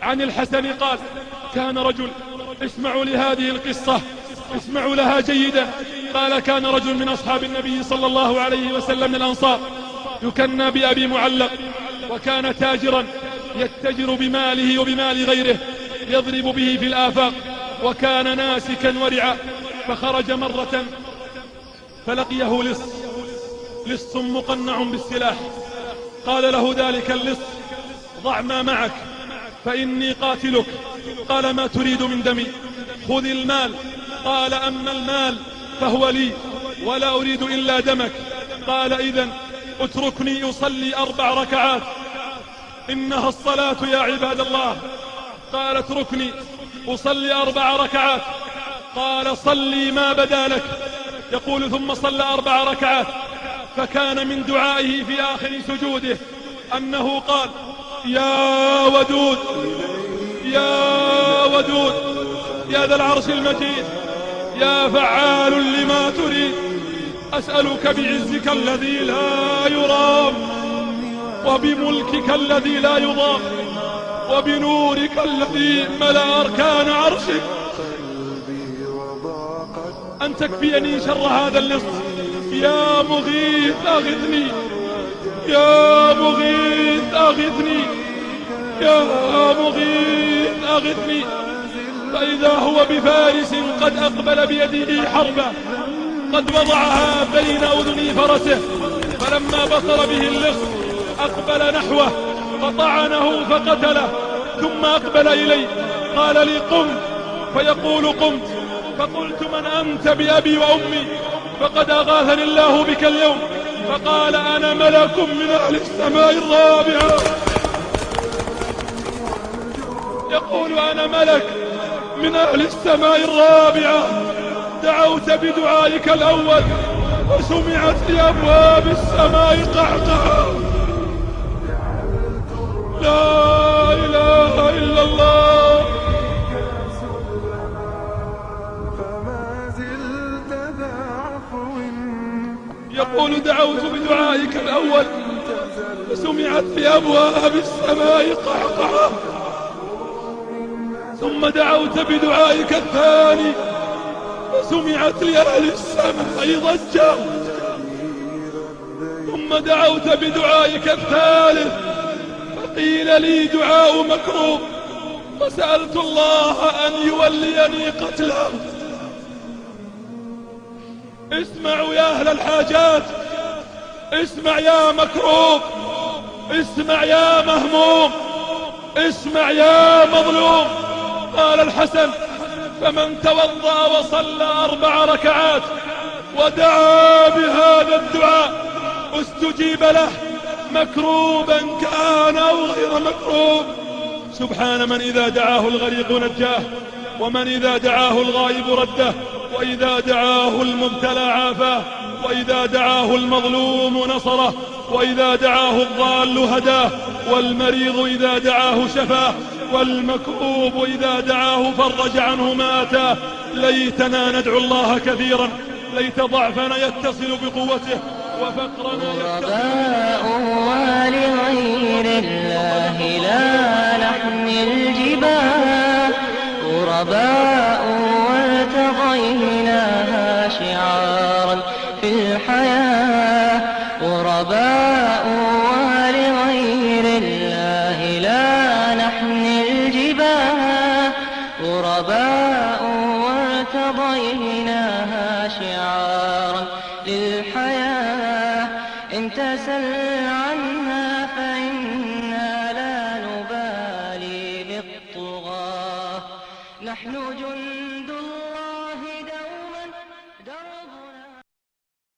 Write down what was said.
عن الحسن قال: كان رجل، اسمعوا لهذه القصة، اسمعوا لها جيدا. قال: كان رجل من أصحاب النبي صلى الله عليه وسلم من الأنصار يكنى بأبي معلق، وكان تاجرا يتجر بماله وبمال غيره، يضرب به في الآفاق، وكان ناسكا ورعا. فخرج مرة فلقيه لص مقنع بالسلاح. قال له ذلك اللص: ضع ما معك فإني قاتلك. قال: ما تريد من دمي؟ خذ المال. قال: أما المال فهو لي ولا أريد إلا دمك. قال: إذن اتركني أصلي 4 ركعات، إنها الصلاة يا عباد الله. قال: اتركني أصلي 4 ركعات. قال: صلي ما بدا لك. يقول: ثم صلى 4 ركعات، فكان من دعائه في آخر سجوده أنه قال: يا ودود يا ودود يا ذا العرش المجيد، يا فعال لما تريد، أسألك بعزك الذي لا يرام، وبملكك الذي لا يضام، وبنورك الذي ملأ أركان عرشك، أن تكفيني شر هذا اللص. يا مغيث أغثني، يا مغيث أغثني، يا مغيث أغثني. فإذا هو بفارس قد أقبل بيده حربة، قد وضعها بين أذني فرسه، فلما بصر به اللص أقبل نحوه فطعنه فقتله، ثم أقبل إلي قال لي: قم. فيقول: قمت. فقلت: من أنت بأبي وأمي؟ فقد أغاثني الله بك اليوم. فقال: أنا ملك من أهل السماء الرابعة. يقول: أنا ملك من أهل السماء الرابعة، دعوت بدعائك الأول وسمعت لأبواب السماء قعقعة. لا إله إلا الله. يقول: دعوت بدعائك الأول وسمعت لأبواب السماء قعقعة، ثم دعوت بدعائك الثاني وسمعت لأهل السماء ضجة، ثم دعوت بدعائك الثالث فقيل لي: دعاء مكروب، وسألت الله أن يوليني قتله. اسمعوا يا أهل الحاجات، اسمع يا مكروب، اسمع يا مهموم، اسمع يا مظلوم. قال الحسن: فمن توضأ وصلى 4 ركعات ودعا بهذا الدعاء استجيب له، مكروبا كان أو غير مكروب. سبحان من إذا دعاه الغريق نجاه، ومن إذا دعاه الغائب رده، وإذا دعاه المبتلى عافاه، وإذا دعاه المظلوم نصره، وإذا دعاه الضال هداه، والمريض إذا دعاه شفاه، والمكروب إذا دعاه فرج عنه ما أتاه. ليتنا ندعو الله كثيرا، ليت ضعفنا يتصل بقوته وفقرنا غرباء ولغير الله لا نحمل جباه، غرباء وارتضيناها شعارا في الحياة، غرباء ولغير الله لا نحمل جباه، غرباء وارتضيناها شعارا للحياة. إن تسل عنها فإنا لا نبالي بالطغاة، نحن جند الله.